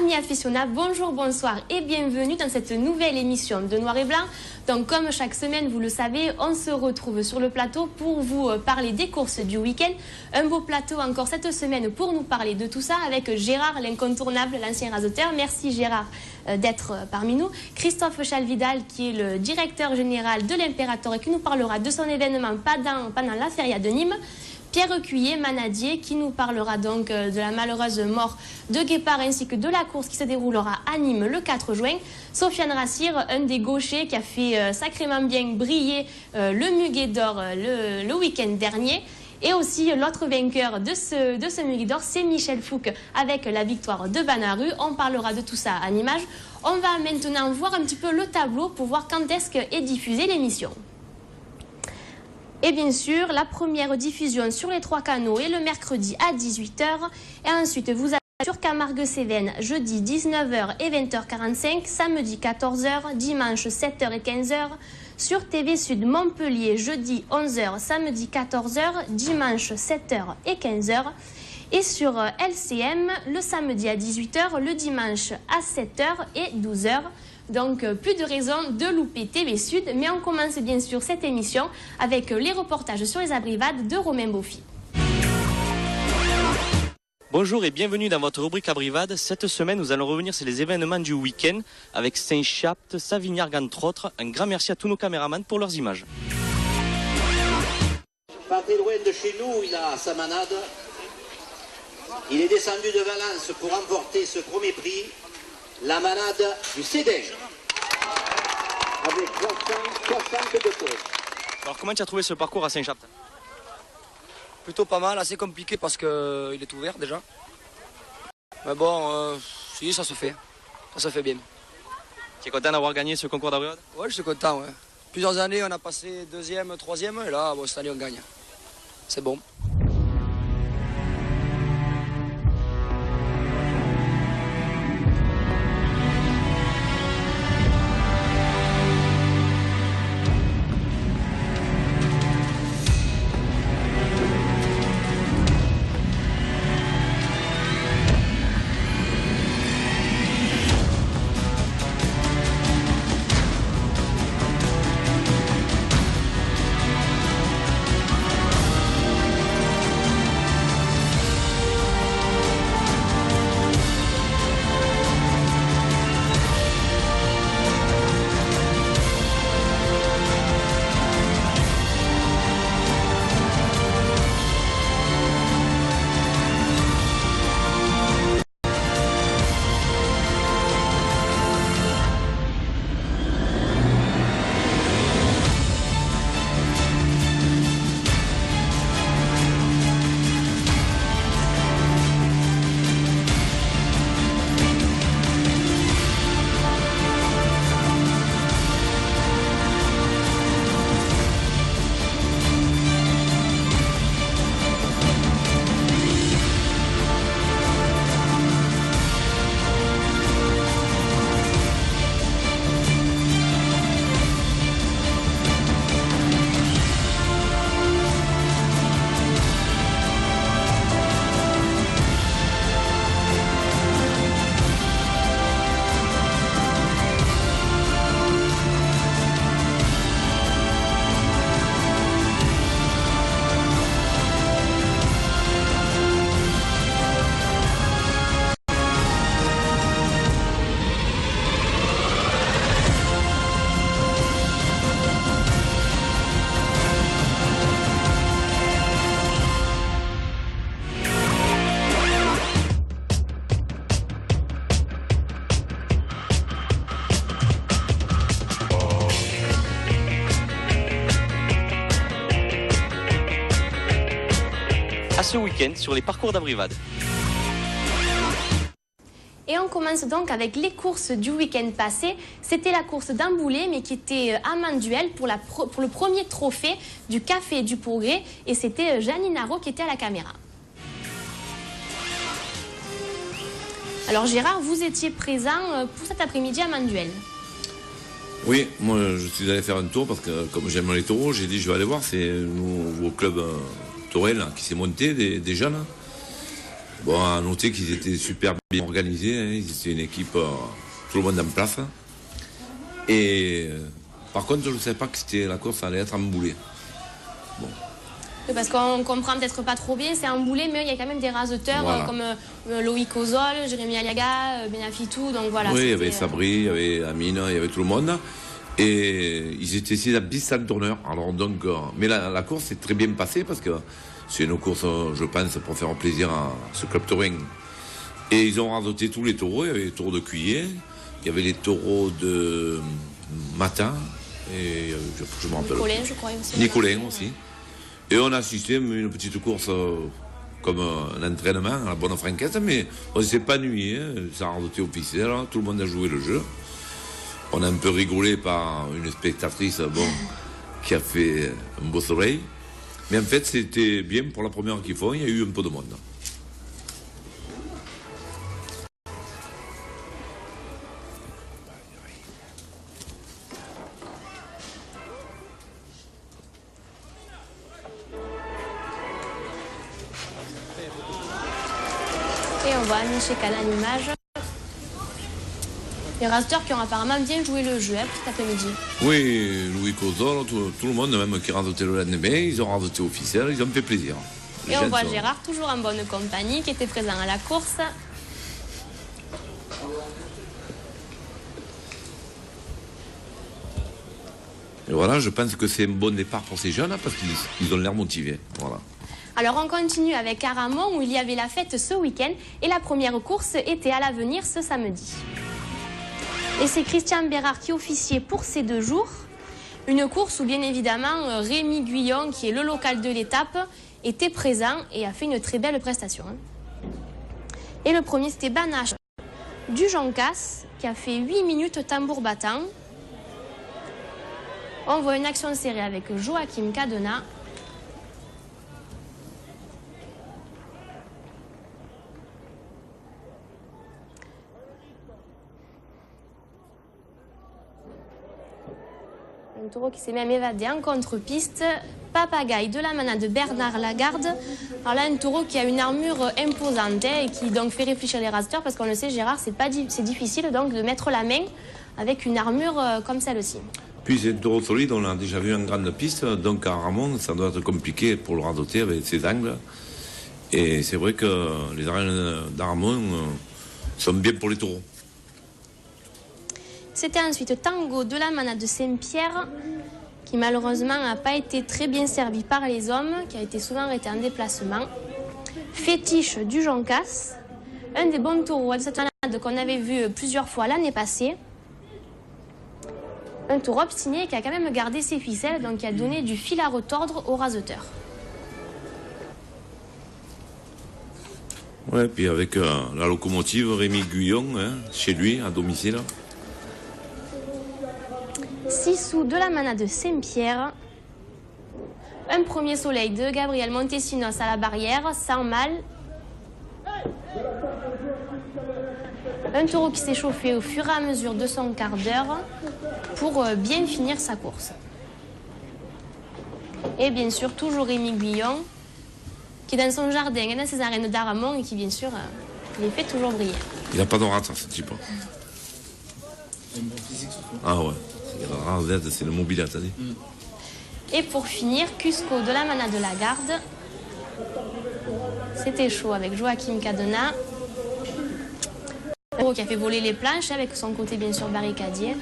Amis aficionados, bonjour, bonsoir et bienvenue dans cette nouvelle émission de Noir et Blanc. Donc comme chaque semaine, vous le savez, on se retrouve sur le plateau pour vous parler des courses du week-end. Un beau plateau encore cette semaine pour nous parler de tout ça avec Gérard, l'incontournable, l'ancien raseteur. Merci Gérard d'être parmi nous. Christophe Chalvidal qui est le directeur général de l'Impérator et qui nous parlera de son événement pendant la Feria de Nîmes. Pierre Cuillet, manadier, qui nous parlera donc de la malheureuse mort de Guépard ainsi que de la course qui se déroulera à Nîmes le 4 juin. Sofiane Rassir, un des gauchers qui a fait sacrément bien briller le Muguet d'Or le week-end dernier. Et aussi l'autre vainqueur de ce Muguet d'Or, c'est Michel Fouque avec la victoire de Banaru. On parlera de tout ça en images. On va maintenant voir un petit peu le tableau pour voir quand est-ce qu'est diffusée l'émission. Et bien sûr, la première diffusion sur les 3 canaux est le mercredi à 18h. Et ensuite, vous avez sur Camargue-Cévennes, jeudi 19h et 20h45, samedi 14h, dimanche 7h et 15h. Sur TV Sud Montpellier, jeudi 11h, samedi 14h, dimanche 7h et 15h. Et sur LCM, le samedi à 18h, le dimanche à 7h et 12h. Donc, plus de raison de louper TV Sud, mais on commence bien sûr cette émission avec les reportages sur les abrivades de Romain Beaufy. Bonjour et bienvenue dans votre rubrique abrivade. Cette semaine, nous allons revenir sur les événements du week-end avec Saint-Chapt, Savignargues entre autres. Un grand merci à tous nos caméramans pour leurs images. Pas très loin de chez nous, il a sa manade. Il est descendu de Valence pour remporter ce premier prix. La manade du Cédin, avec 362 points. Alors comment tu as trouvé ce parcours à Saint-Chapt? Plutôt pas mal, assez compliqué parce qu'il est ouvert déjà. Mais bon, si, ça se fait bien. Tu es content d'avoir gagné ce concours d'abrivade? Ouais, je suis content, ouais. Plusieurs années, on a passé 2e, 3e, et là, bon, cette année, on gagne. C'est bon. Ce week-end sur les parcours d'abrivade. Et on commence donc avec les courses du week-end passé. C'était la course d'Amboulet, mais qui était à Manduel pour le premier trophée du Café du Progrès. Et c'était Janine Haro qui était à la caméra. Alors Gérard, vous étiez présent pour cet après-midi à Manduel. Oui, moi je suis allé faire un tour parce que comme j'aime les taureaux, j'ai dit je vais aller voir, c'est un nouveau club taurel qui s'est monté déjà là. Bon, à noter qu'ils étaient super bien organisés, hein. Ils étaient une équipe, tout le monde en place. Et par contre, je ne savais pas que la course allait être emboulée. Bon. Parce qu'on comprend peut-être pas trop bien, c'est emboulé, mais il y a quand même des raseteurs Voilà. comme Loïc Ozol, Jérémy Aliaga, Benafitou, donc voilà. Oui, il y avait Sabri, il y avait Amine, il y avait tout le monde. Et ils étaient ici à piste en tourneur. Alors donc, mais la course s'est très bien passée parce que c'est une course, je pense, pour faire plaisir à ce club touring. Et ils ont radoté tous les taureaux. Il y avait les taureaux de Cuillé, il y avait les taureaux de Matin, et je me rappelle. Nicolin, je crois aussi. Nicolin aussi. Et on a assisté à une petite course comme un entraînement à la bonne franquette, mais on ne s'est pas ennuyé. Ça a radoté officiel, tout le monde a joué le jeu. On a un peu rigolé par une spectatrice qui a fait un beau soleil. Mais en fait, c'était bien pour la première qu'ils font. Il y a eu un peu de monde. Et on voit Michel Cala à l'image. Les rasteurs qui ont apparemment bien joué le jeu cet après-midi. Oui, Louis Cozol, tout le monde, même qui radoté le lendemain, ils ont radoté officiel, ils ont fait plaisir. Et on voit Gérard, toujours en bonne compagnie, qui était présent à la course. Et voilà, je pense que c'est un bon départ pour ces jeunes, parce qu'ils ont l'air motivés. Voilà. Alors on continue avec Aramon, où il y avait la fête ce week-end, et la première course était à l'avenir ce samedi. Et c'est Christian Bérard qui officiait pour ces 2 jours. Une course où bien évidemment Rémi Guyon, qui est le local de l'étape, était présent et a fait une très belle prestation. Et le premier c'était Banache du Jean Casse, qui a fait 8 minutes tambour battant. On voit une action serrée avec Joachim Cadena. Un taureau qui s'est même évadé en contre-piste. Papagaï de la manade de Bernard Lagarde. Alors là, un taureau qui a une armure imposante et qui donc fait réfléchir les rasteurs parce qu'on le sait, Gérard, c'est difficile donc de mettre la main avec une armure comme celle-ci. Puis c'est un taureau solide, on l'a déjà vu en grande piste, donc à Ramon, ça doit être compliqué pour le radoter avec ses angles. Et c'est vrai que les arènes d'Aramon sont bien pour les taureaux. C'était ensuite Tango de la manade de Saint-Pierre, qui malheureusement n'a pas été très bien servi par les hommes, qui a été souvent arrêté en déplacement. Fétiche du Jean Casse, un des bons taureaux de cette manade qu'on avait vu plusieurs fois l'année passée. Un taureau obstiné qui a quand même gardé ses ficelles, donc qui a donné du fil à retordre au raseteur. Ouais, puis avec la locomotive Rémi Guyon, chez lui, à domicile. 6 sous de la manade de Saint-Pierre. Un premier soleil de Gabriel Montesinos à la barrière, sans mal. Un taureau qui s'est chauffé au fur et à mesure de son quart d'heure pour bien finir sa course. Et bien sûr, toujours Rémi Guyon, qui est dans son jardin et dans ses arènes d'Aramon et qui, bien sûr, les fait toujours briller. Il n'a pas de rate, ce type. Ah ouais. C'est le mobilier, t'as dit. Et pour finir, Cusco de la manade de Lagarde. C'était chaud avec Joachim Cadena. Un taureau qui a fait voler les planches avec son côté bien sûr barricadier.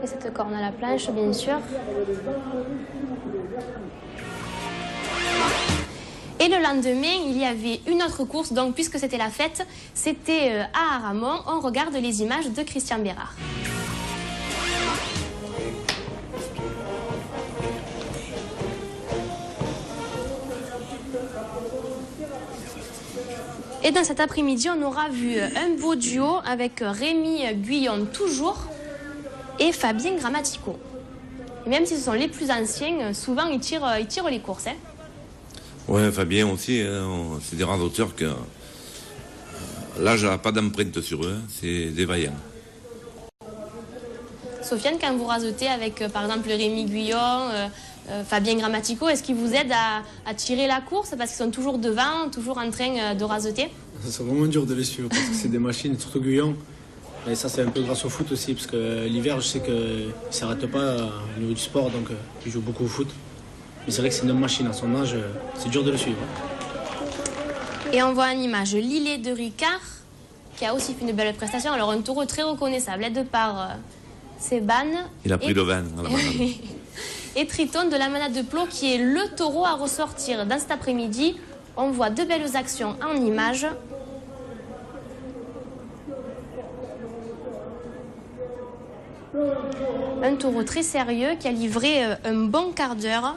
Et cette corne à la planche, bien sûr. Et le lendemain, il y avait une autre course, donc puisque c'était la fête, c'était à Aramon. On regarde les images de Christian Bérard. Et dans cet après-midi, on aura vu un beau duo avec Rémi Guyon toujours et Fabien Grammatico. Et même si ce sont les plus anciens, souvent ils tirent les courses. Ouais, Fabien aussi, c'est des radoteurs qui L'âge n'a pas d'empreinte sur eux, c'est des vaillants. Sofiane, quand vous rasetez avec par exemple Rémi Guyon, Fabien Grammatico, est-ce qu'ils vous aident à tirer la course parce qu'ils sont toujours devant, toujours en train de raseter? C'est vraiment dur de les suivre parce que c'est des machines, surtout Guyon. Et ça, c'est un peu grâce au foot aussi, parce que l'hiver, je sais qu'ils ne s'arrêtent pas au niveau du sport, donc ils jouent beaucoup au foot. Mais c'est vrai que c'est une machine, à son âge, c'est dur de le suivre. Et on voit en image Lillet de Ricard, qui a aussi fait une belle prestation. Alors un taureau très reconnaissable, de par ses bannes. Il a pris le van à la manade. Et Triton de la manade de Plot, qui est le taureau à ressortir dans cet après-midi. On voit de belles actions en image. Un taureau très sérieux qui a livré un bon quart d'heure,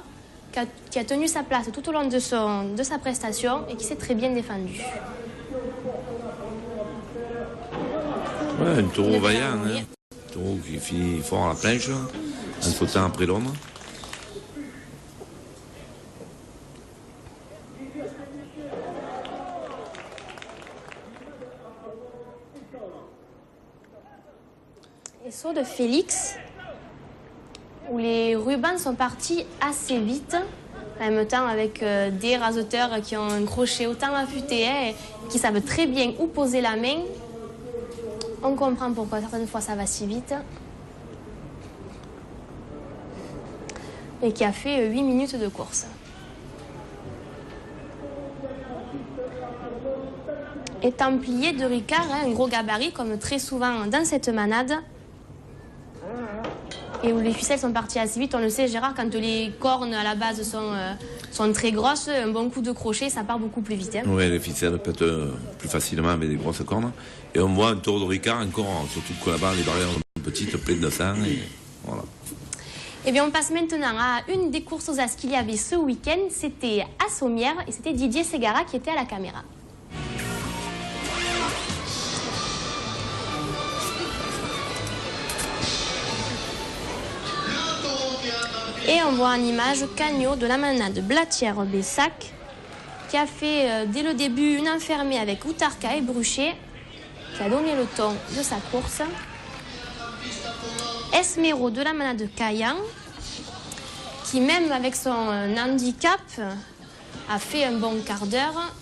qui a tenu sa place tout au long de sa prestation et qui s'est très bien défendu. Ouais, un taureau vaillant, hein. Un taureau qui finit fort à la planche, en sautant après l'homme. Et saut de Félix, où les rubans sont partis assez vite, en même temps avec des raseteurs qui ont un crochet autant affûté et qui savent très bien où poser la main. On comprend pourquoi certaines fois ça va si vite. Et qui a fait 8 minutes de course. Et Templier de Ricard, un gros gabarit comme très souvent dans cette manade. Et où les ficelles sont parties assez vite. On le sait, Gérard, quand les cornes à la base sont très grosses, un bon coup de crochet, ça part beaucoup plus vite. Hein. Oui, les ficelles pètent plus facilement avec des grosses cornes. Et on voit un taureau de Ricard encore, surtout que là-bas, les barrières sont petites, pleines de sang. Et voilà. Eh bien, on passe maintenant à une des courses aux as qu'il y avait ce week-end. C'était à Sommières et c'était Didier Ségara qui était à la caméra. Et on voit en image Cagno de la manade Blatière-Bessac qui a fait dès le début une enfermée avec Outarka et Bruchet qui a donné le ton de sa course. Esmero de la manade Caillan qui même avec son handicap a fait un bon quart d'heure.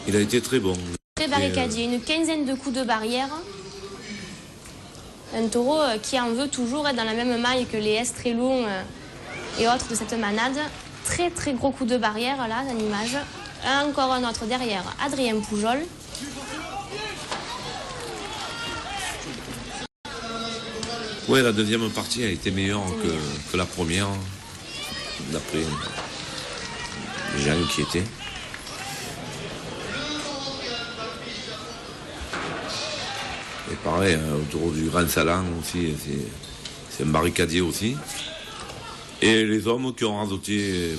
Il a été très bon. Très barricadier, une quinzaine de coups de barrière. Un taureau qui en veut toujours être dans la même maille que les Estrelons et autres de cette manade. Très très gros coup de barrière là dans l'image. Encore un autre derrière, Adrien Poujol. Oui, la deuxième partie a été meilleure que la première, d'après les gens qui étaient. Et pareil, autour du Grand Salan aussi, c'est un barricadier aussi. Et les hommes qui ont rasoté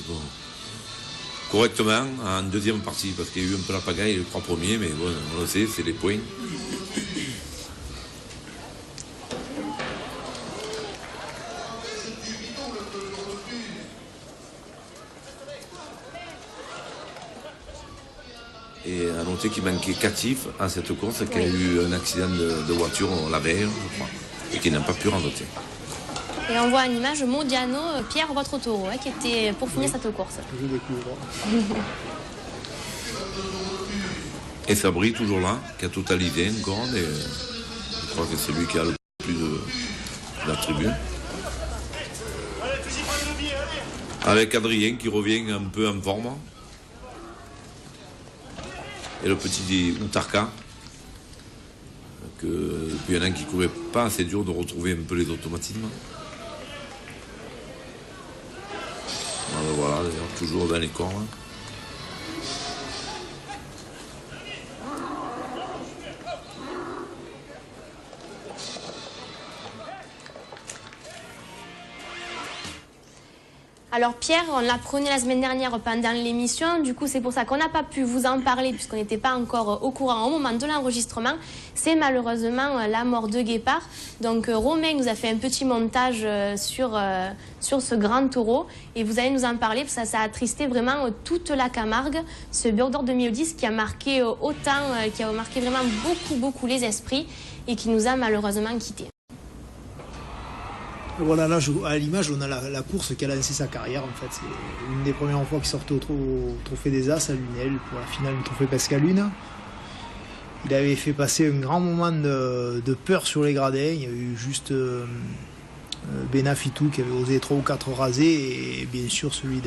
correctement en deuxième partie, parce qu'il y a eu un peu la pagaille les 3 premiers, mais bon, on le sait, c'est les points. Et à noter qu'il manquait Catif à cette course, qui a eu un accident de voiture la veille, je crois, et qui n'a pas pu rasoter. Et on voit en image Modiano, Pierre, votre taureau, qui était pour finir cette course. Et Sabri, toujours là, qui a totalisé encore, et je crois que c'est lui qui a le plus d'attributs. Avec Adrien qui revient un peu en forme. Et le petit Outarka, que puis il y en a qui ne courait pas, c'est dur de retrouver un peu les automatismes. Voilà, d'ailleurs, toujours dans les corps. Hein. Alors Pierre, on l'apprenait la semaine dernière pendant l'émission, du coup c'est pour ça qu'on n'a pas pu vous en parler puisqu'on n'était pas encore au courant au moment de l'enregistrement. C'est malheureusement la mort de Guépard. Donc Romain nous a fait un petit montage sur ce grand taureau et vous allez nous en parler parce que ça a attristé vraiment toute la Camargue. Ce Beurre d'Or 2010 qui a marqué qui a marqué vraiment beaucoup les esprits et qui nous a malheureusement quittés. Voilà, là, à l'image, on a la course qui a lancé sa carrière. En fait, c'est une des premières fois qu'il sortait au Trophée des As à Lunel pour la finale du Trophée Pescalune. Il avait fait passer un grand moment de peur sur les gradins. Il y a eu juste Benafitou qui avait osé 3 ou 4 rasés et bien sûr celui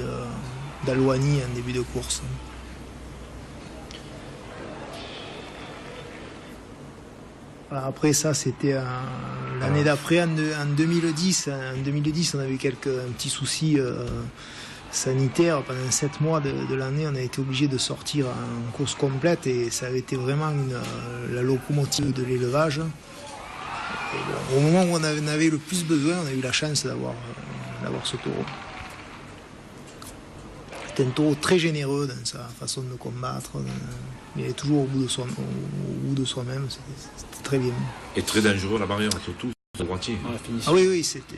d'Alouani en début de course. Voilà, après ça, c'était l'année d'après, en 2010. En 2010, on avait un petit souci sanitaire. Pendant 7 mois de l'année, on a été obligé de sortir en course complète et ça avait été vraiment la locomotive de l'élevage. Au moment où on en avait le plus besoin, on a eu la chance d'avoir ce taureau. C'était un taureau très généreux dans sa façon de combattre. Il est toujours au bout de soi-même. C'était très bien. Et très dangereux la barrière, surtout le droitier. Ah oui, c'était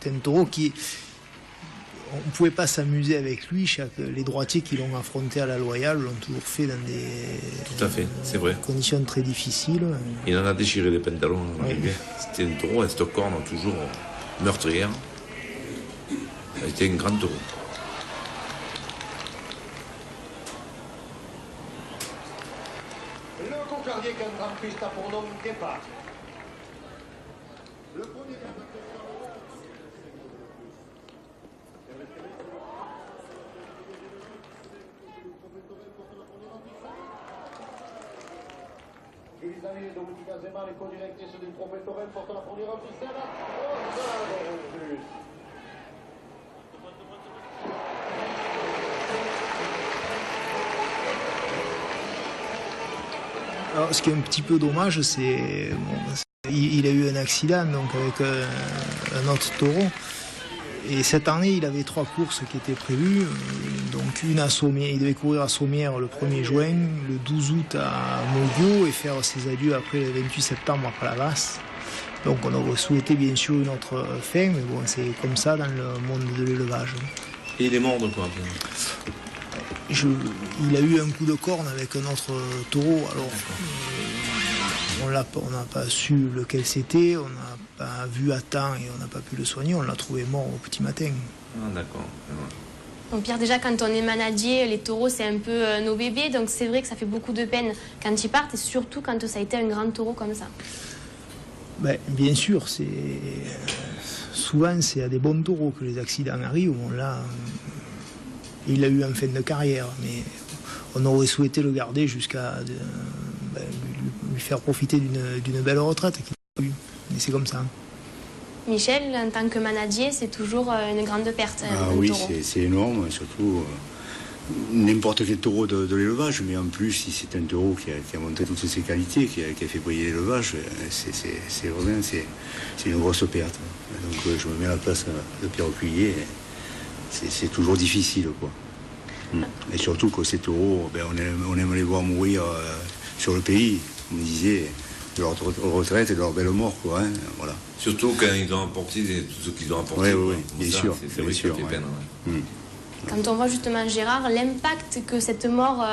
un taureau qui... On ne pouvait pas s'amuser avec lui. Les droitiers qui l'ont affronté à la Loyale l'ont toujours fait dans des Tout à fait, c'est vrai. Conditions très difficiles. Il en a déchiré des pantalons. Oui. C'était un taureau, un stockhorn toujours meurtrière. Ça a été un grand taureau. Le Concardier Grand Prix a pour nom Guépard. Le premier Elisabeth Dominica Zemar, les co-directrices du Trophée Torel, portent la première officielle. Alors, ce qui est un petit peu dommage, c'est il a eu un accident donc avec un autre taureau. Et cette année, il avait 3 courses qui étaient prévues. Donc une à Sommières, il devait courir à Sommières le 1er juin, le 12 août à Moguio et faire ses adieux après le 28 septembre après la Vasse. Donc on aurait souhaité bien sûr une autre fin, mais bon, c'est comme ça dans le monde de l'élevage. Et il est mort de quoi? Il a eu un coup de corne avec un autre taureau. Alors, on n'a pas su lequel c'était, on n'a pas vu à temps et on n'a pas pu le soigner. On l'a trouvé mort au petit matin. Ah, d'accord. Donc Pierre, déjà quand on est manager, les taureaux c'est un peu nos bébés, donc c'est vrai que ça fait beaucoup de peine quand ils partent et surtout quand ça a été un grand taureau comme ça. Ben, bien sûr, souvent c'est à des bons taureaux que les accidents arrivent. Bon, là, il a eu en fin de carrière, mais on aurait souhaité le garder jusqu'à lui faire profiter d'une belle retraite qu'il a eue. Mais c'est comme ça. Michel, en tant que manager, c'est toujours une grande perte. Oui, c'est énorme, surtout n'importe quel taureau de l'élevage, mais en plus, si c'est un taureau qui a montré toutes ses qualités, qui a fait briller l'élevage, c'est vraiment une grosse perte. Donc je me mets à la place de Pierre Oculier, c'est toujours difficile, quoi. Et surtout que ces taureaux, on aime les voir mourir sur le pays, comme on disait, de leur retraite et de leur belle mort, quoi. Hein, voilà. Surtout quand ils ont apporté tout ce qu'ils ont apporté. Oui, bien sûr. C'est vrai que ça fait peine. Quand on voit justement Gérard, l'impact que cette mort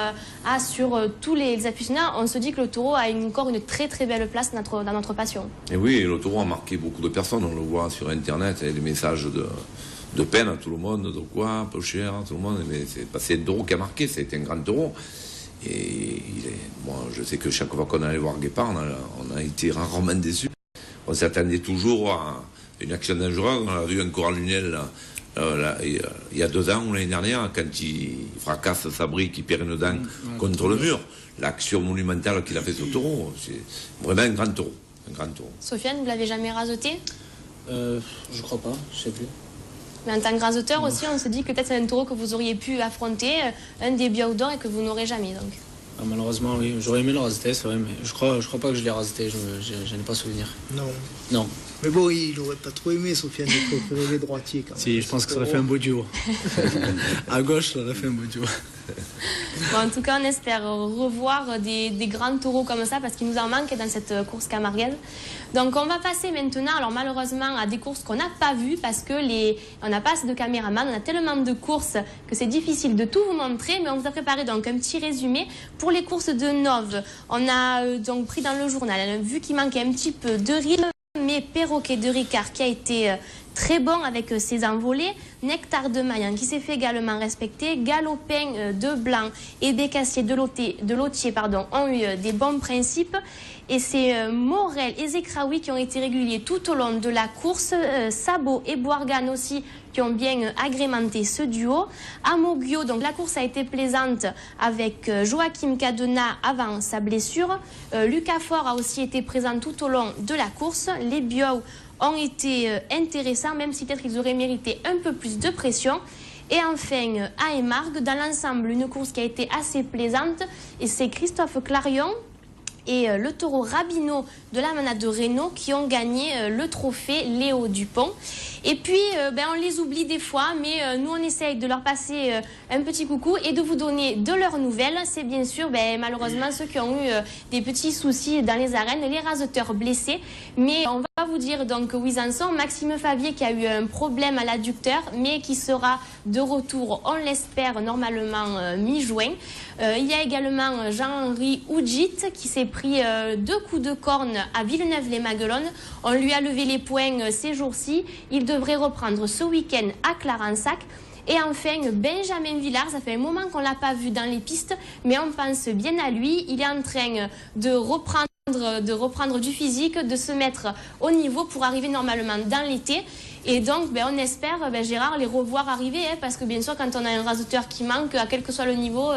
a sur tous les aficionados, on se dit que le taureau a encore une très très belle place dans notre passion. Et oui, le taureau a marqué beaucoup de personnes, on le voit sur Internet, il y a des messages de peine à tout le monde, de quoi, peu cher, à tout le monde, mais c'est un taureau qui a marqué, c'était un grand taureau. Et moi, je sais que chaque fois qu'on allait voir Guépard, on a été rarement déçus. On s'attendait toujours à une action dangereuse. On l'a vu encore à Lunel il y a 2 ans ou l'année dernière, quand il fracasse sa brique, il perd une dent contre le mur. L'action monumentale qu'il a fait sur taureau, c'est vraiment un grand taureau. Sofiane, vous l'avez jamais rasoté? Je crois pas, je sais plus. Mais en tant que rasoteur aussi, on se dit que peut-être c'est un taureau que vous auriez pu affronter, un des Biaudor et que vous n'aurez jamais donc. Ah, malheureusement, oui. J'aurais aimé le raseter, c'est vrai, mais je crois pas que je l'ai raseté. Je n'ai pas souvenir. Non. Mais bon, il aurait pas trop aimé, Sofiane, de préférer les droitiers quand même. Si, je pense que ça aurait fait un beau duo. À gauche, ça aurait fait un beau duo. Bon, en tout cas, on espère revoir des grands taureaux comme ça parce qu'il nous en manque dans cette course camarguaise. Donc, on va passer maintenant, alors malheureusement, à des courses qu'on n'a pas vues parce que on n'a pas assez de caméramans, on a tellement de courses que c'est difficile de tout vous montrer, mais on vous a préparé donc un petit résumé pour les courses de Nove. On a donc pris dans le journal, vu qu'il manquait un petit peu de rythme, mais Perroquet de Ricard qui a été très bon avec ses envolées, Nectar de Maillan qui s'est fait également respecter, Galopin de Blanc et Bécassier de Lotier ont eu des bons principes. Et c'est Morel et Zekraoui qui ont été réguliers tout au long de la course. Sabot et Boargan aussi qui ont bien agrémenté ce duo. À Moguio, donc la course a été plaisante avec Joachim Cadena avant sa blessure. Lucas Faure a aussi été présent tout au long de la course. Les Bio ont été intéressants, même si peut-être ils auraient mérité un peu plus de pression. Et enfin, à Émargues, dans l'ensemble, une course qui a été assez plaisante. Et c'est Christophe Clarion et le taureau Rabineau de la manade de Reynaud qui ont gagné le trophée Léo Dupont. Et puis, on les oublie des fois, mais nous, on essaye de leur passer un petit coucou et de vous donner de leurs nouvelles. C'est bien sûr, malheureusement, ceux qui ont eu des petits soucis dans les arènes, les raseteurs blessés. Mais on va vous dire donc où ils en sont. Maxime Favier qui a eu un problème à l'adducteur, mais qui sera de retour, on l'espère, normalement mi-juin. Il y a également Jean-Henri Oudjit qui s'est pris 2 coups de corne à Villeneuve-les-Maguelones. On lui a levé les poings ces jours-ci. Il devrait reprendre ce week-end à Clarensac. Et enfin, Benjamin Villard, ça fait un moment qu'on ne l'a pas vu dans les pistes, mais on pense bien à lui. Il est en train de reprendre du physique, de se mettre au niveau pour arriver normalement dans l'été. Et donc, on espère, Gérard, les revoir arriver, parce que bien sûr, quand on a un raseteur qui manque, à quel que soit le niveau,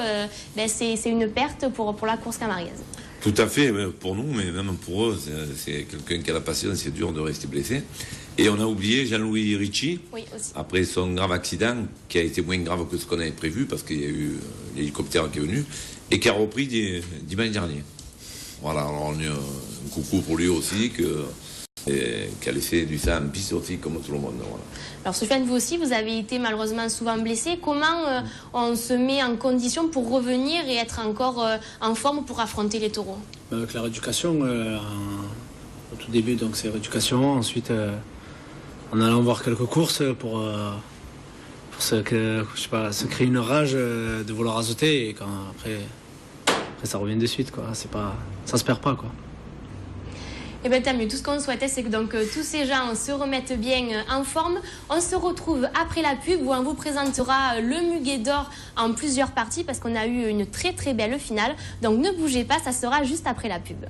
c'est une perte pour la course camarguaise. Tout à fait, pour nous, mais même pour eux, c'est quelqu'un qui a la passion, c'est dur de rester blessé. Et on a oublié Jean-Louis Ricci, oui, aussi. Après son grave accident, qui a été moins grave que ce qu'on avait prévu, parce qu'il y a eu l'hélicoptère qui est venu, et qui a repris dimanche dernier. Voilà, alors on a un coucou pour lui aussi, qui a laissé du sang en piste aussi, comme tout le monde. Voilà. Alors Sofiane, vous aussi, vous avez été malheureusement souvent blessé. Comment on se met en condition pour revenir et être encore en forme pour affronter les taureaux? Avec la rééducation, au tout début, donc c'est rééducation. Ensuite, en allant voir quelques courses pour se créer une rage de vouloir raseter. Et après, ça revient de suite, quoi. Ça se perd pas, quoi. Eh bien, tant mieux. Tout ce qu'on souhaitait, c'est que donc tous ces gens se remettent bien en forme. On se retrouve après la pub où on vous présentera le Muguet d'Or en plusieurs parties parce qu'on a eu une très très belle finale. Donc ne bougez pas, ça sera juste après la pub.